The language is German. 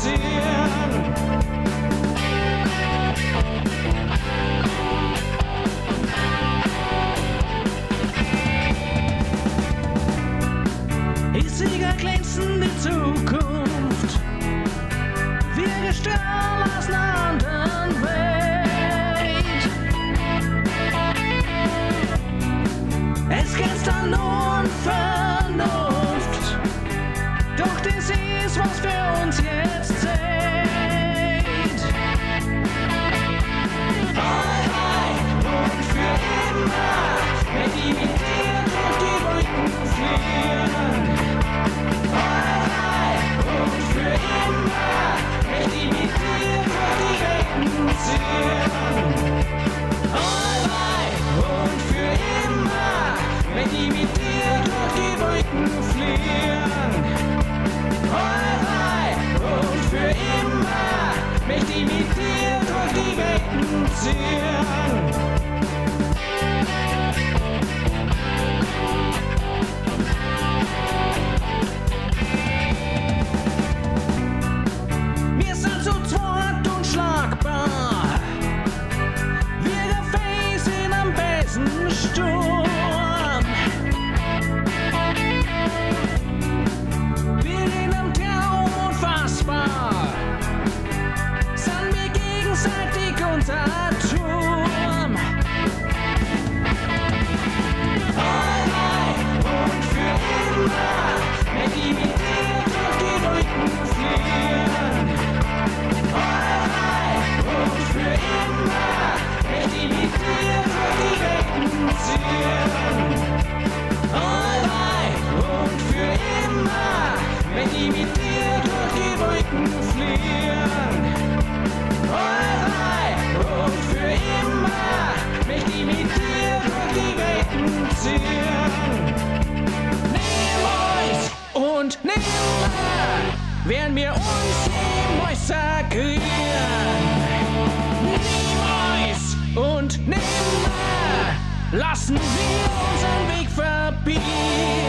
ziehen. Riesiger glänzende Zukunft, wir gestrahlt aus einer anderen Welt. Es grenzt an Unvernunft, doch das ist, was für uns jetzt zählt. Freiheit und für immer, wenn die mit dir durch die Wolken fliehen. Freiheit und für immer, wenn die mit dir durch die Welten ziehen. Freiheit und für immer, wenn die mit dir durch die Wolken fliehen. Freiheit und für immer, wenn die mit dir durch die Welten ziehen. Wir sind zu zweit unschlagbar, wir gefäßen am besten Sturm. Wir in einem Traum unfassbar, sind wir gegenseitig unser Turm. Freiheit und für immer, wenn die mit dir durch die Wolken fliehen. Freiheit und für immer, wenn die mit dir durch die Welten ziehen. Freiheit und für immer, wenn die mit dir durch die Wolken fliehen. Freiheit und für immer, wenn die mit dir durch die Welten ziehen. Niemals und nimmer werden wir uns jemals sagrieren. Niemals und nimmer lassen wir unseren Weg verbiegen.